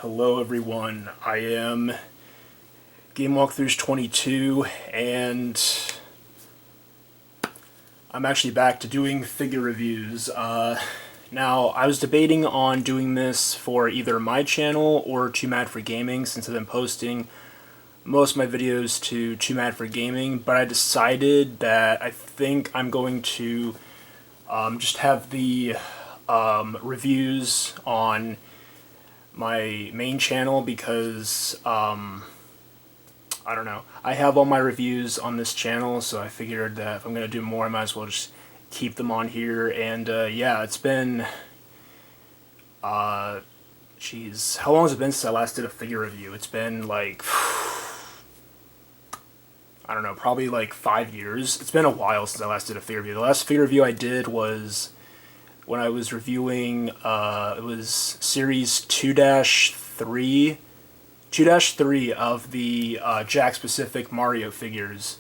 Hello everyone, I am Game Walkthroughs 22 and I'm actually back to doing figure reviews. Now, I was debating on doing this for either my channel or Too Mad for Gaming since I've been posting most of my videos to Too Mad for Gaming, but I decided that I think I'm going to just have the reviews on my main channel because I don't know. I have all my reviews on this channel, so I figured that if I'm gonna do more, I might as well just keep them on here. And yeah, it's been jeez, how long has it been since I last did a figure review? It's been like I don't know, probably like 5 years. It's been a while since I last did a figure review. The last figure review I did was when I was reviewing it was series 2-3 2-3 of the Jakks Pacific Mario figures.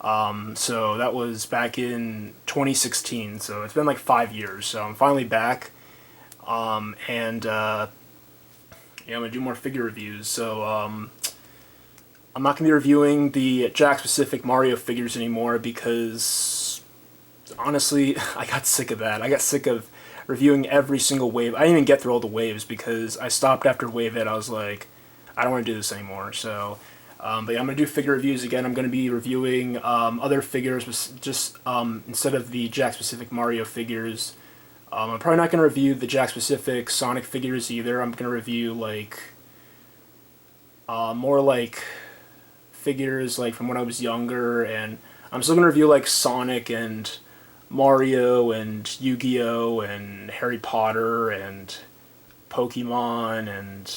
So that was back in 2016. So it's been like 5 years. So I'm finally back, and yeah, I'm gonna do more figure reviews. So I'm not gonna be reviewing the Jakks Pacific Mario figures anymore because honestly, I got sick of that. I got sick of reviewing every single wave. I didn't even get through all the waves because I stopped after wave 8. I was like, I don't want to do this anymore. So, but yeah, I'm going to do figure reviews again. I'm going to be reviewing other figures, just instead of the Jakks Pacific Mario figures. I'm probably not going to review the Jakks Pacific Sonic figures either. I'm going to review like more like figures like from when I was younger, and I'm still going to review like Sonic and Mario and Yu-Gi-Oh and Harry Potter and Pokemon and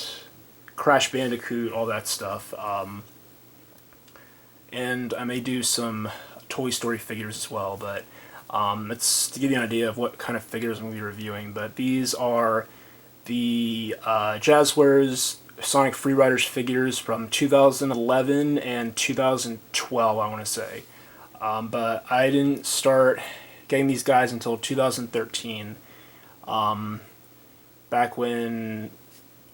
Crash Bandicoot, all that stuff. And I may do some Toy Story figures as well, but that's to give you an idea of what kind of figures I'm going to be reviewing. But these are the Jazzwares Sonic Freeriders figures from 2011 and 2012, I want to say. But I didn't start getting these guys until 2013, back when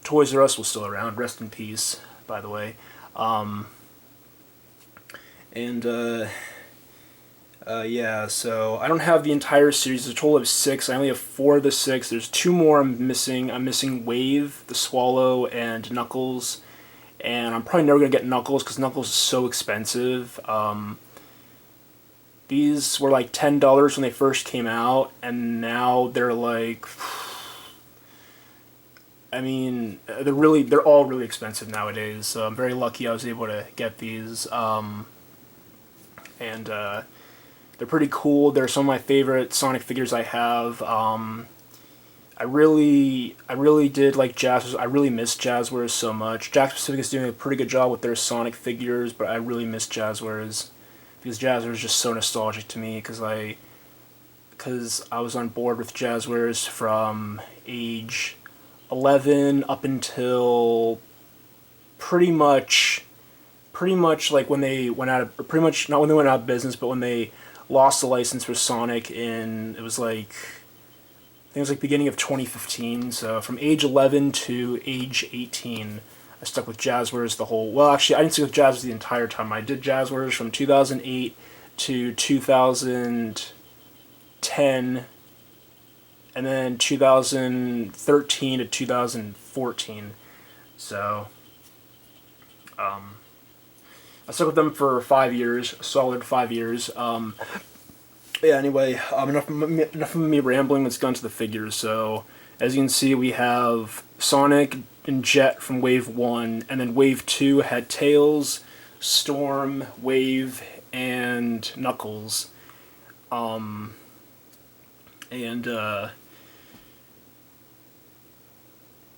Toys R Us was still around. Rest in peace, by the way. And yeah, so I don't have the entire series. There's a total of 6. I only have 4 of the 6. There's 2 more I'm missing. I'm missing Wave, the Swallow, and Knuckles. And I'm probably never going to get Knuckles because Knuckles is so expensive. These were like $10 when they first came out, and now they're like, I mean, they're all really expensive nowadays. So I'm very lucky I was able to get these, and they're pretty cool. They're some of my favorite Sonic figures I have. I really did like Jazzwares. I really miss Jazzwares so much. Jakks Pacific is doing a pretty good job with their Sonic figures, but I really miss Jazzwares because Jazzwares is just so nostalgic to me because I was on board with Jazzwares from age 11 up until pretty much like when they went out of, pretty much not when they went out of business, but when they lost the license for Sonic in, it was like, I think it was like beginning of 2015. So from age 11 to age 18, I stuck with Jazzwares the whole, well actually I didn't stick with Jazzwares the entire time. I did Jazzwares from 2008 to 2010, and then 2013 to 2014. So I stuck with them for 5 years, a solid 5 years. Yeah, anyway, enough of me rambling. Let's go into the figures. So, as you can see, we have Sonic and Jet from Wave 1, and then Wave 2 had Tails, Storm, Wave, and Knuckles. And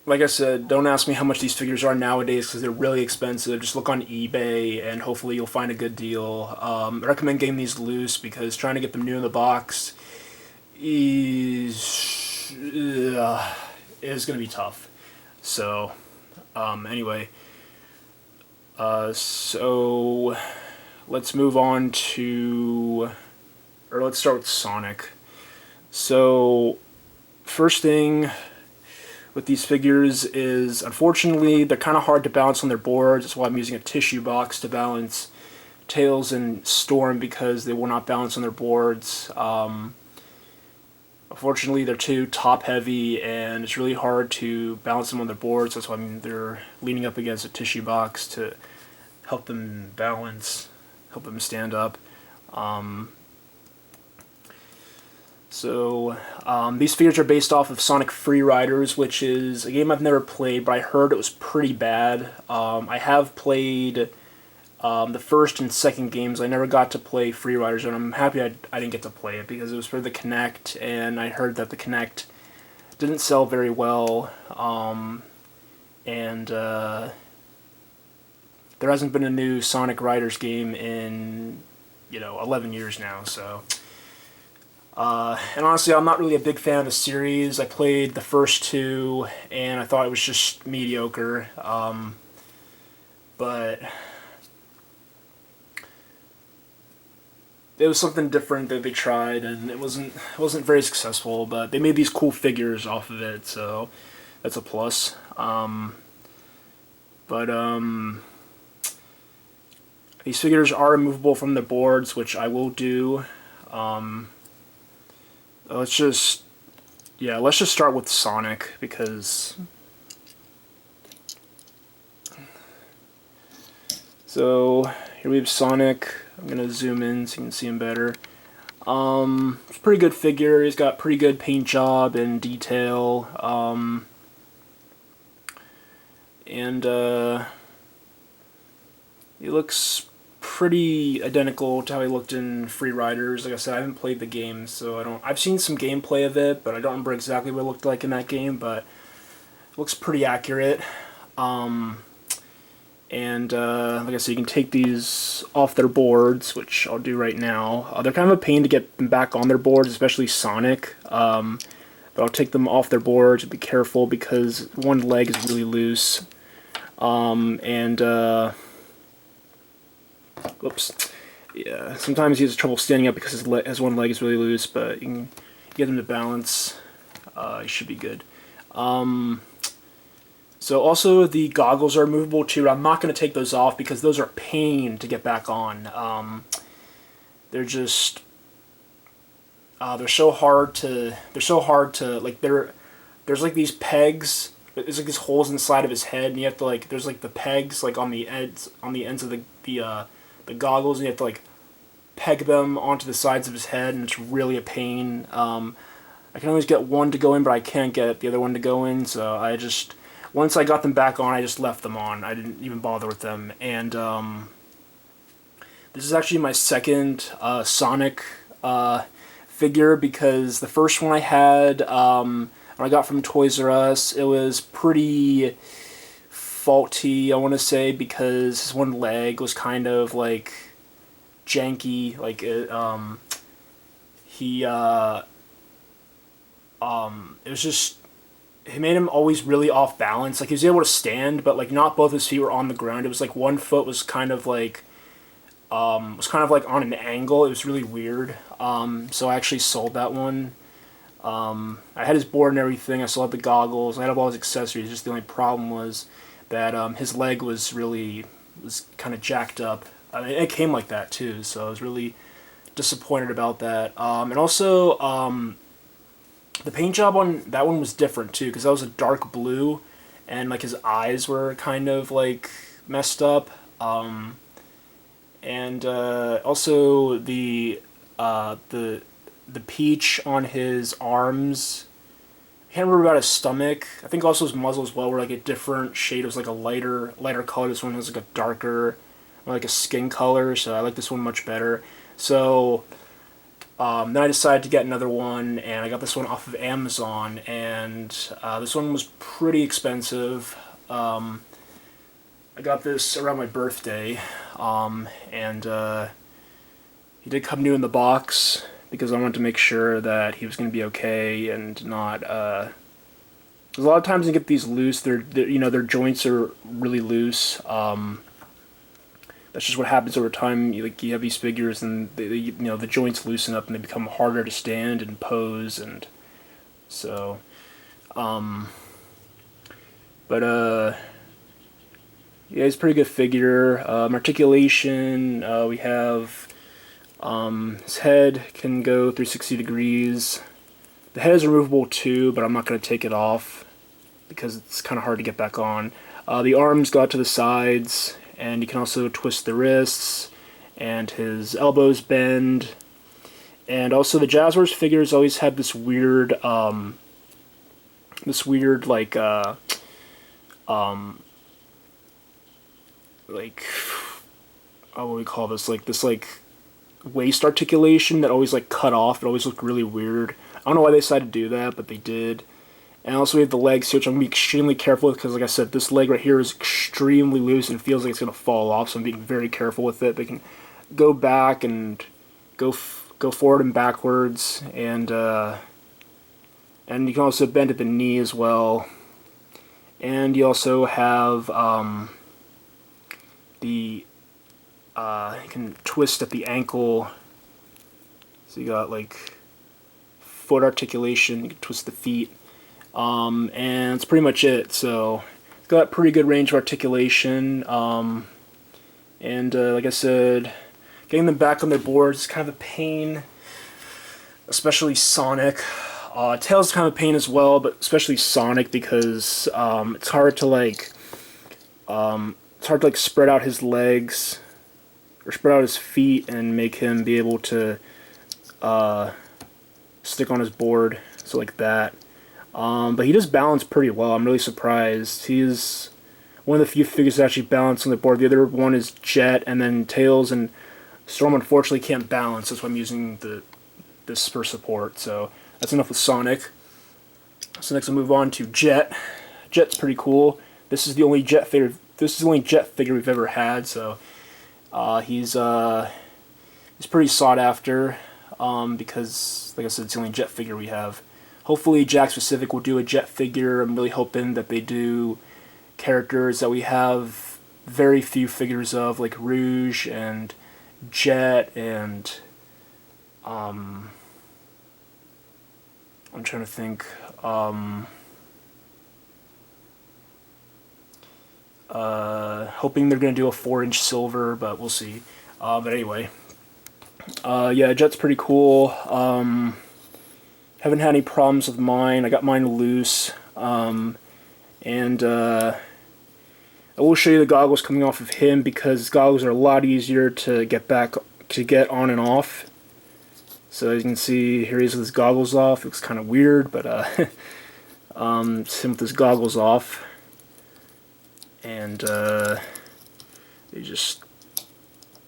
like I said, don't ask me how much these figures are nowadays because they're really expensive. Just look on eBay and hopefully you'll find a good deal. I recommend getting these loose because trying to get them new in the box is going to be tough. So, anyway, so let's move on to, or let's start with Sonic. So, first thing, with these figures is, unfortunately, they're kind of hard to balance on their boards. That's why I'm using a tissue box to balance Tails and Storm, because they will not balance on their boards. Unfortunately, they're too top heavy, and it's really hard to balance them on their boards. That's why they're leaning up against a tissue box to help them balance, help them stand up. These figures are based off of Sonic Free Riders, which is a game I've never played, but I heard it was pretty bad. I have played the first and second games. I never got to play Free Riders, and I'm happy I didn't get to play it because it was for the Kinect, and I heard that the Kinect didn't sell very well, and there hasn't been a new Sonic Riders game in 11 years now. So, and honestly, I'm not really a big fan of the series. I played the first two, and I thought it was just mediocre. But it was something different that they tried, and it wasn't very successful. But they made these cool figures off of it, so that's a plus. These figures are removable from the boards, which I will do. Let's just start with Sonic, because so here we have Sonic. I'm gonna zoom in so you can see him better. It's a pretty good figure. He's got pretty good paint job and detail. He looks pretty identical to how he looked in Free Riders. Like I said, I haven't played the game, so I've seen some gameplay of it, but I don't remember exactly what it looked like in that game. But it looks pretty accurate. Like I said, you can take these off their boards, which I'll do right now. They're kind of a pain to get them back on their boards, especially Sonic. But I'll take them off their boards. Be careful because one leg is really loose. Whoops. Yeah, sometimes he has trouble standing up because his one leg is really loose, but you can get him to balance. He should be good. So also the goggles are movable too, but I'm not going to take those off because those are pain to get back on. They're just they're so hard to like there's like these pegs. There's like these holes inside of his head, and you have to there's like the pegs like on the ends of the goggles, and you have to like peg them onto the sides of his head, and it's really a pain. I can always get one to go in, but I can't get the other one to go in, so once I got them back on, I just left them on. I didn't even bother with them. And this is actually my second Sonic figure, because the first one I had, when I got from Toys R Us, it was pretty faulty, I want to say, because his one leg was kind of like janky. It was just, he made him always really off balance. Like, he was able to stand, but like not both his feet were on the ground. It was like one foot was kind of like on an angle. It was really weird. So I actually sold that one. I had his board and everything. I still had the goggles. I had all his accessories. Just the only problem was that his leg was kind of jacked up. It came like that too, so I was really disappointed about that. And also, the paint job on that one was different too, because that was a dark blue, and like his eyes were kind of like messed up. Also the peach on his arms. I can't remember about his stomach. I think also his muzzle as well were like a different shade. It was like a lighter color. This one was like a darker, like a skin color. So I like this one much better. So then I decided to get another one, and I got this one off of Amazon, and this one was pretty expensive. I got this around my birthday, and he did come new in the box because I wanted to make sure that he was going to be okay and not. Because a lot of times you get these loose, their joints are really loose. That's just what happens over time. You have these figures, and the joints loosen up, and they become harder to stand and pose, and so. But yeah, he's a pretty good figure. Articulation, we have his head can go 360 degrees. The head is removable too, but I'm not going to take it off because it's kind of hard to get back on. The arms go out to the sides, and you can also twist the wrists, and his elbows bend. And also the Jazzwares figures always had this weird like what do we call this, like this like waist articulation that always like cut off. It always looked really weird. I don't know why they decided to do that, but they did. And also we have the legs here, which I'm going to be extremely careful with because, like I said, this leg right here is extremely loose and feels like it's going to fall off, so I'm being very careful with it. They can go back and go forward and backwards, and you can also bend at the knee as well. And you also have you can twist at the ankle. So you got like foot articulation, you can twist the feet. And that's pretty much it. So it's got pretty good range of articulation. And like I said, getting them back on their boards is kind of a pain, especially Sonic. Tails is kind of a pain as well, but especially Sonic because it's hard to like spread out his legs or spread out his feet and make him be able to stick on his board, so like that. But he does balance pretty well. I'm really surprised. He's one of the few figures that actually balance on the board. The other one is Jet, and then Tails and Storm unfortunately can't balance. That's why I'm using this for support. So that's enough with Sonic. So next I'll move on to Jet. Jet's pretty cool. This is the only Jet figure. This is the only Jet figure we've ever had. So he's pretty sought after because, like I said, it's the only Jet figure we have. Hopefully Jakks Pacific will do a Jet figure. I'm really hoping that they do characters that we have very few figures of, like Rouge and Jet and I'm trying to think. Hoping they're going to do a 4-inch Silver, but we'll see. But anyway, yeah, Jet's pretty cool. Haven't had any problems with mine. I got mine loose. And I will show you the goggles coming off of him because goggles are a lot easier to get on and off. So as you can see, here he is with his goggles off. It looks kind of weird, but it's him with his goggles off. And they just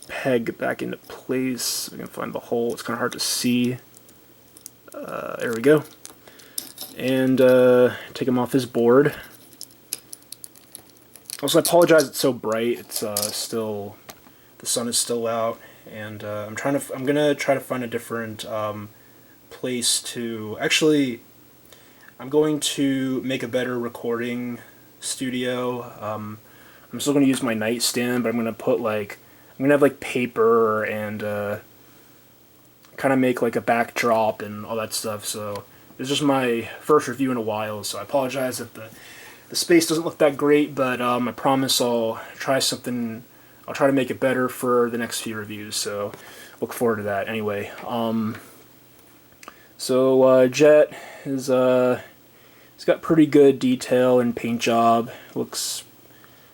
peg back into place. We can find the hole. It's kind of hard to see. There we go. And take him off his board. Also, I apologize it's so bright. It's still, the sun is still out, and I'm gonna try to find a different place to. Actually, I'm going to make a better recording studio. I'm still gonna use my nightstand, but I'm gonna put like have like paper and kind of make like a backdrop and all that stuff. So it's just my first review in a while, so I apologize if the space doesn't look that great, but I promise I'll try something. I'll try to make it better for the next few reviews, so look forward to that. Anyway, so Jet is he's got pretty good detail and paint job. Looks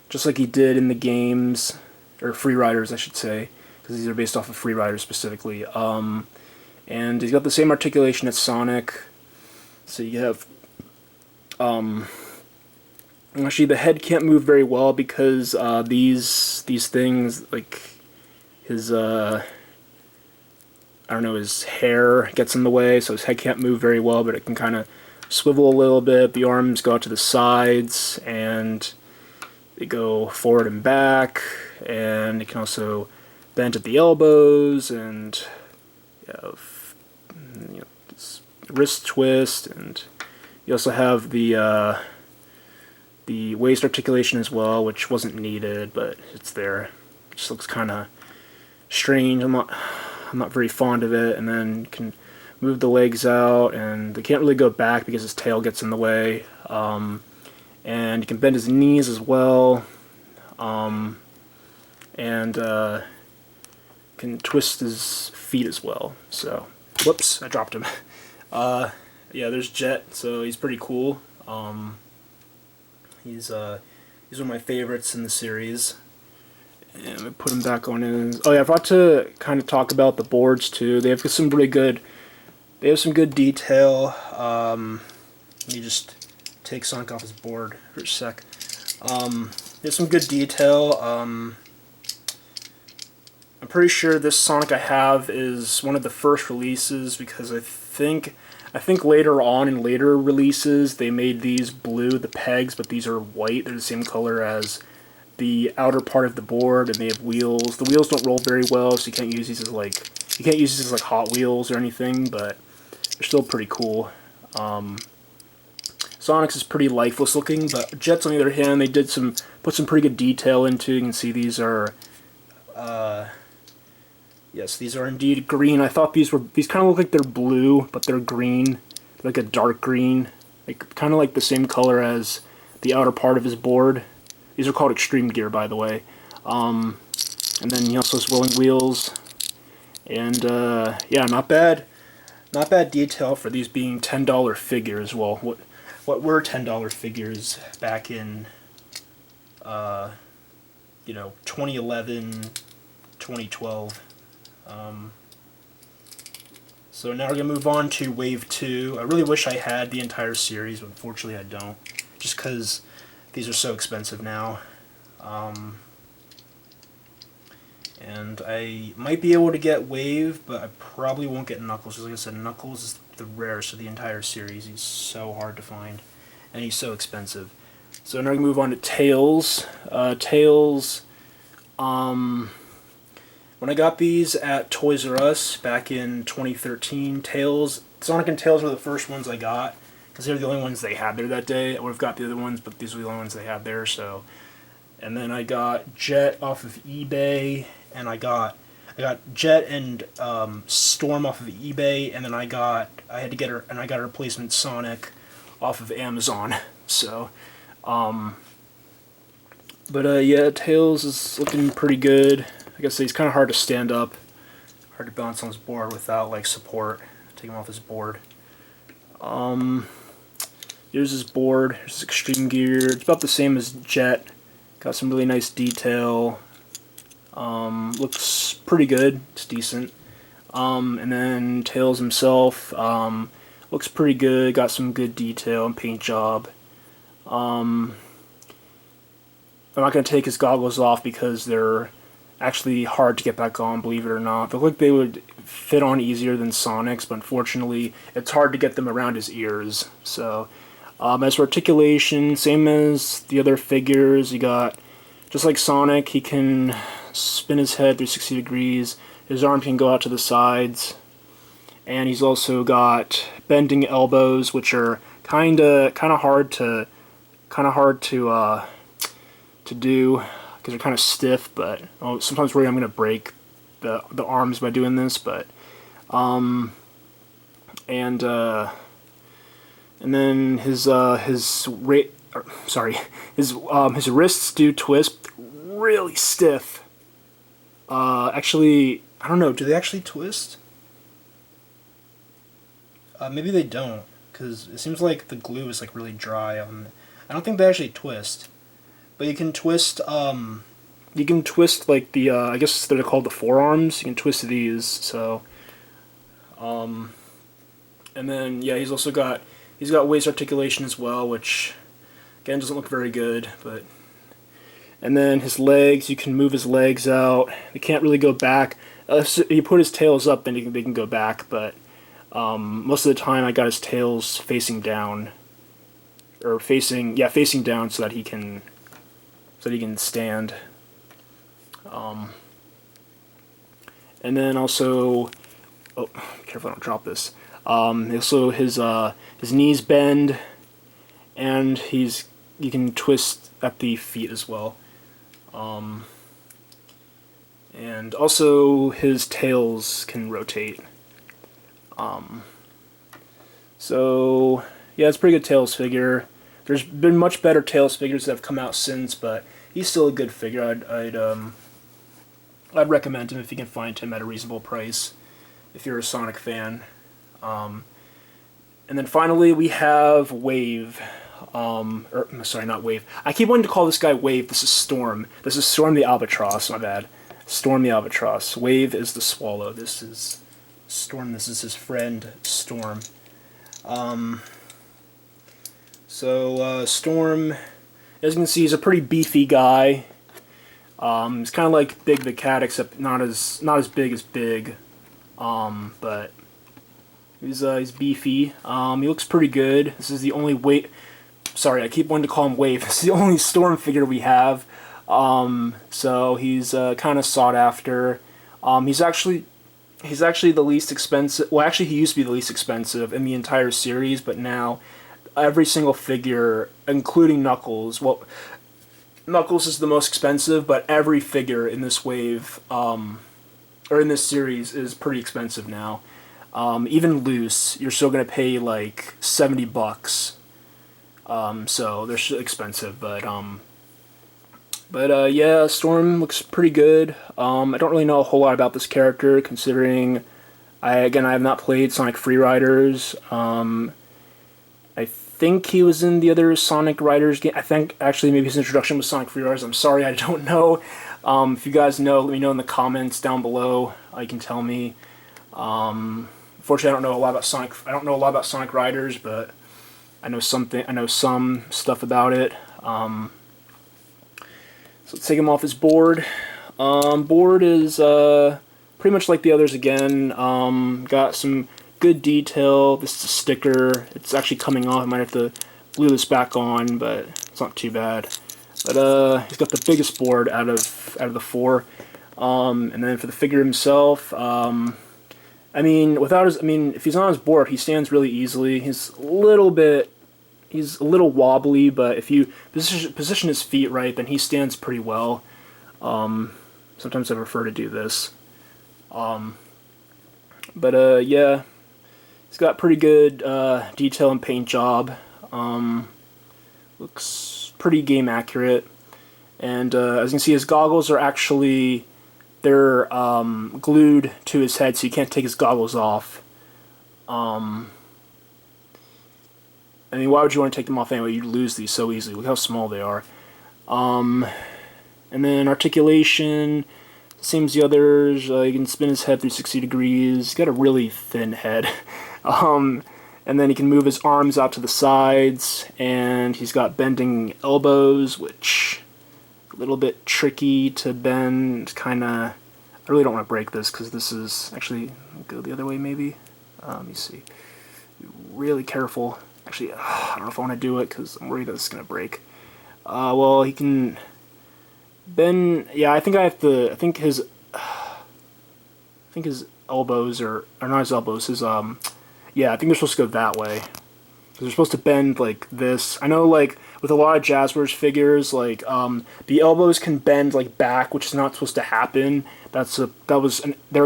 just like he did in the games, or Free Riders, I should say, because these are based off of Free Riders specifically. And he's got the same articulation as Sonic. So you have actually the head can't move very well because these things, like his I don't know, his hair gets in the way, so his head can't move very well, but it can kind of swivel a little bit. The arms go out to the sides and they go forward and back, and it can also bend at the elbows, and you have this wrist twist, and you also have the waist articulation as well, which wasn't needed, but it's there. It just looks kind of strange. I'm not very fond of it. And then you can move the legs out, and they can't really go back because his tail gets in the way. and he can bend his knees as well, and can twist his feet as well. So, whoops, I dropped him. Yeah, there's Jet, so he's pretty cool. He's one of my favorites in the series. And we put him back on his. Oh yeah, I forgot to kind of talk about the boards too. They have some really good. They have some good detail. Let me just take Sonic off his board for a sec. There's some good detail. I'm pretty sure this Sonic I have is one of the first releases, because I think later on in later releases they made these blue, the pegs, but these are white. They're the same color as the outer part of the board, and they have wheels. The wheels don't roll very well, so you can't use these as like Hot Wheels or anything, but they're still pretty cool. Sonic's is pretty lifeless looking, but Jet's on the other hand, they put some pretty good detail into. You can see these are, yes, these are indeed green. I thought these kind of look like they're blue, but they're green, like a dark green, like kind of like the same color as the outer part of his board. These are called Extreme Gear, by the way. And then he also has rolling wheels. And yeah, not bad detail for these being $10 figures. Well, what were $10 figures back in 2011, 2012. So now we're gonna move on to Wave 2. I really wish I had the entire series, but unfortunately I don't, just because these are so expensive now. And I might be able to get Wave, but I probably won't get Knuckles, because like I said, Knuckles is the rarest of the entire series. He's so hard to find, and he's so expensive. So now we move on to Tails. Tails, when I got these at Toys R Us back in 2013, Sonic and Tails were the first ones I got, because they were the only ones they had there that day. I would have got the other ones, but these were the only ones they had there. So, and then I got Jet off of eBay, and I got Jet and Storm off of eBay, and then I got a replacement Sonic off of Amazon. So, yeah, Tails is looking pretty good. Like I said, he's kind of hard to stand up, hard to balance on his board without like support. Take him off his board. Here's his board. Here's his Extreme Gear. It's about the same as Jet. Got some really nice detail. Looks pretty good. It's decent. And then Tails himself looks pretty good. Got some good detail and paint job. I'm not going to take his goggles off because they're actually hard to get back on, believe it or not. They look like they would fit on easier than Sonic's, but unfortunately it's hard to get them around his ears. So, as for articulation, same as the other figures, you got, just like Sonic, he can spin his head 360 degrees, his arm can go out to the sides, and he's also got bending elbows, which are kind of hard to do, because they're kind of stiff, but sometimes worry I'm going to break the arms by doing this, but and then his wrists do twist really stiff. Actually, I don't know, do they actually twist? Maybe they don't, because it seems like the glue is like really dry on. I don't think they actually twist. But you can twist like the, I guess they're called the forearms. You can twist these, so, and then, yeah, he's got waist articulation as well, which, again, doesn't look very good, but, and then his legs, you can move his legs out. They can't really go back. If you put his tails up, then they can go back, but, most of the time I got his tails facing down, or facing down so that he can stand. And then also, oh, careful I don't drop this. Also his knees bend, and you can twist at the feet as well. And also his tails can rotate. So yeah, it's a pretty good Tails figure. There's been much better Tails figures that have come out since, but he's still a good figure. I'd recommend him if you can find him at a reasonable price if you're a Sonic fan. And then finally we have Wave. Sorry, not Wave. I keep wanting to call this guy Wave. This is Storm. This is Storm the Albatross. My bad. Storm the Albatross. Wave is the Swallow. This is Storm. This is his friend Storm. Storm, as you can see, he's a pretty beefy guy. He's kind of like Big the Cat, except not as big as Big. But he's beefy. He looks pretty good. This is the only Wave. Sorry, I keep wanting to call him Wave. This is the only Storm figure we have. So he's kind of sought after. He's actually the least expensive. Well, actually, he used to be the least expensive in the entire series, but now every single figure, including Knuckles, well, Knuckles is the most expensive, but every figure in this wave, or in this series, is pretty expensive now. Even loose, you're still gonna pay like $70. So they're still expensive, but yeah, Storm looks pretty good. I don't really know a whole lot about this character, considering I have not played Sonic Free Riders. I think he was in the other Sonic Riders game. I think actually maybe his introduction was Sonic Free Riders. I'm sorry, I don't know. If you guys know, let me know in the comments down below. You can tell me. Unfortunately, I don't know a lot about Sonic. I don't know a lot about Sonic Riders, but I know something. I know some stuff about it. So let's take him off his board. Board is pretty much like the others again. Got some good detail. This is a sticker. It's actually coming off. I might have to glue this back on, but it's not too bad. But he's got the biggest board out of the four. And then for the figure himself, if he's on his board, he stands really easily. He's a little wobbly, but if you position his feet right, then he stands pretty well. Sometimes I prefer to do this. Yeah, he's got pretty good detail and paint job. Looks pretty game accurate. And as you can see, his goggles are actually, they're glued to his head, so you can't take his goggles off. Why would you want to take them off anyway? You'd lose these so easily. Look how small they are. And then articulation, same as the others. You can spin his head 360 degrees. He's got a really thin head. And then he can move his arms out to the sides, and he's got bending elbows, which a little bit tricky to bend. I really don't want to break this because this is actually go the other way maybe. Let me see. Be really careful. Actually, I don't know if I want to do it because I'm worried that it's gonna break. Well, he can bend. Yeah, I think his elbows are not his elbows. Yeah, I think they're supposed to go that way. They're supposed to bend like this. I know, like with a lot of Jazzwares figures, like the elbows can bend like back, which is not supposed to happen. There was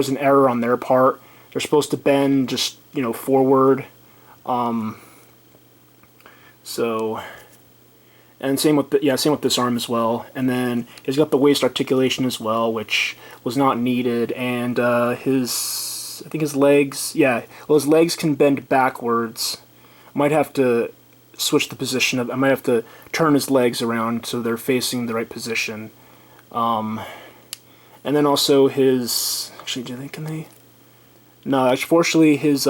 an error on their part. They're supposed to bend just forward. And same with this arm as well. And then he's got the waist articulation as well, which was not needed. And I think his legs, his legs can bend backwards. Might have to switch the position of. I might have to turn his legs around so they're facing the right position. And then also his. Actually, can they? No, actually, fortunately, he's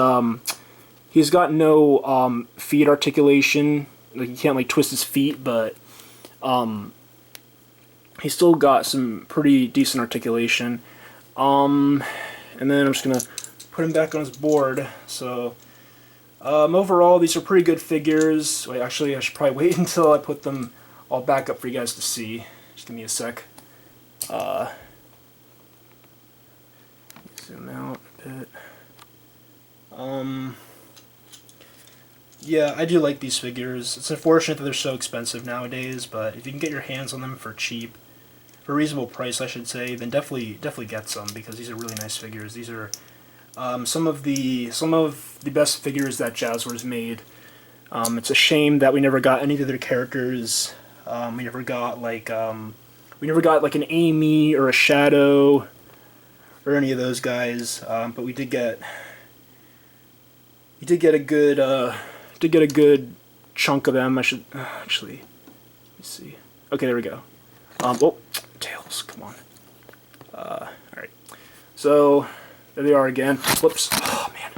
got no feet articulation. Like, he can't like twist his feet, but he's still got some pretty decent articulation. And then I'm just gonna put him back on his board. So overall, these are pretty good figures. Wait, actually, I should probably wait until I put them all back up for you guys to see. Just give me a sec. Zoom out a bit. Yeah, I do like these figures. It's unfortunate that they're so expensive nowadays, but if you can get your hands on them for cheap, for a reasonable price, I should say, then definitely get some, because these are really nice figures. These are some of the best figures that Jazzwares made. It's a shame that we never got any of their characters. We never got like an Amy or a Shadow or any of those guys. But we did get a good chunk of them. I should actually, let me see. Okay, there we go. Oh, Tails, come on. All right. So there they are again. Whoops. Oh man.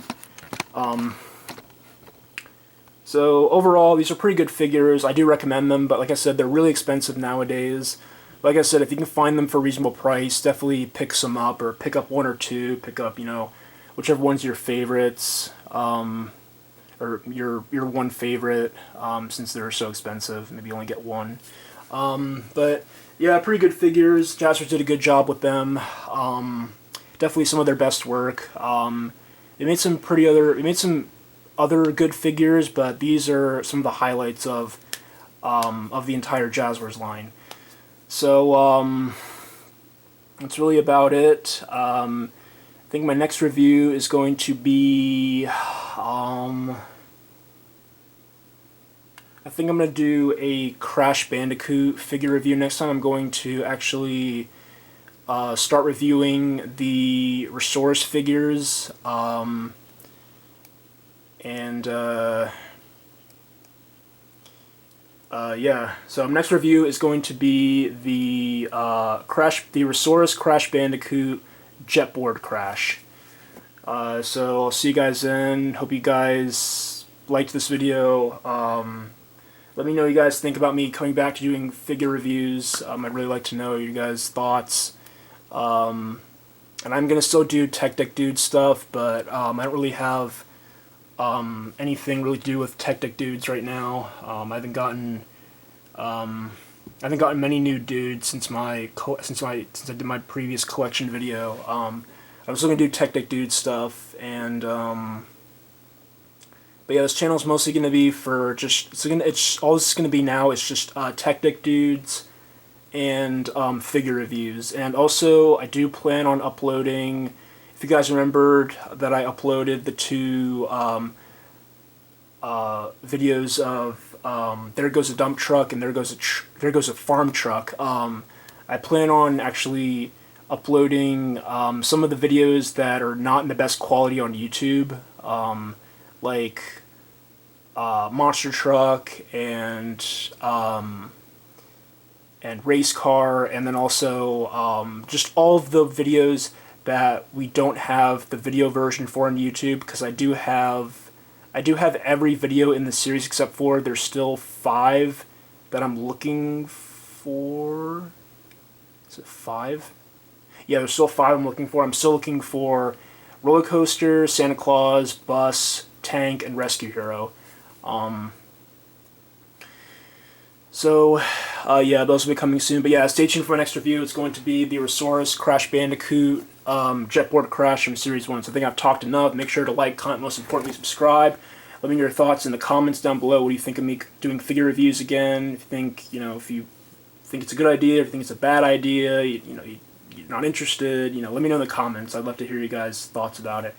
So overall, these are pretty good figures. I do recommend them, but like I said, they're really expensive nowadays. Like I said, if you can find them for a reasonable price, definitely pick some up, or pick up one or two. Pick up, whichever one's your favorites, or your one favorite, since they're so expensive. Maybe you only get one. But yeah, pretty good figures. Jazzwares did a good job with them. Definitely some of their best work. They made some other good figures, but these are some of the highlights of the entire Jazzwares line. So that's really about it. I think my next review is going to be I think I'm going to do a Crash Bandicoot figure review next time. I'm going to actually start reviewing the Resource figures, yeah, so next review is going to be the Resource Crash Bandicoot Jetboard Crash. So I'll see you guys then. Hope you guys liked this video. Let me know what you guys think about me coming back to doing figure reviews. I'd really like to know your guys' thoughts. And I'm gonna still do Tech Deck Dude stuff, but I don't really have anything really to do with Tech Deck Dudes right now. I haven't gotten many new dudes since I did my previous collection video. I was still gonna do Tech Deck Dude stuff, and but yeah, this channel is mostly gonna be for all this is gonna be now is just Tech Deck Dudes and figure reviews. And also, I do plan on uploading. If you guys remembered that I uploaded the two videos of There Goes a Dump Truck and There Goes a Farm Truck. I plan on actually uploading some of the videos that are not in the best quality on YouTube, like Monster Truck and Race Car, and then also just all of the videos that we don't have the video version for on YouTube, because I do have every video in the series except for there's still 5 that I'm looking for. Is it 5? Yeah, there's still 5 I'm looking for. I'm still looking for Roller Coaster, Santa Claus, Bus, Tank, and Rescue Hero. Yeah, those will be coming soon. But yeah, stay tuned for my next review. It's going to be the Resource Crash Bandicoot Jetboard Crash from Series 1. So I think I've talked enough. Make sure to like, comment, most importantly, subscribe. Let me know your thoughts in the comments down below. What do you think of me doing figure reviews again? If you think it's a good idea, if you think it's a bad idea, you're not interested, let me know in the comments. I'd love to hear you guys' thoughts about it.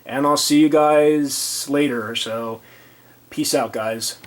And I'll see you guys later. So, peace out, guys.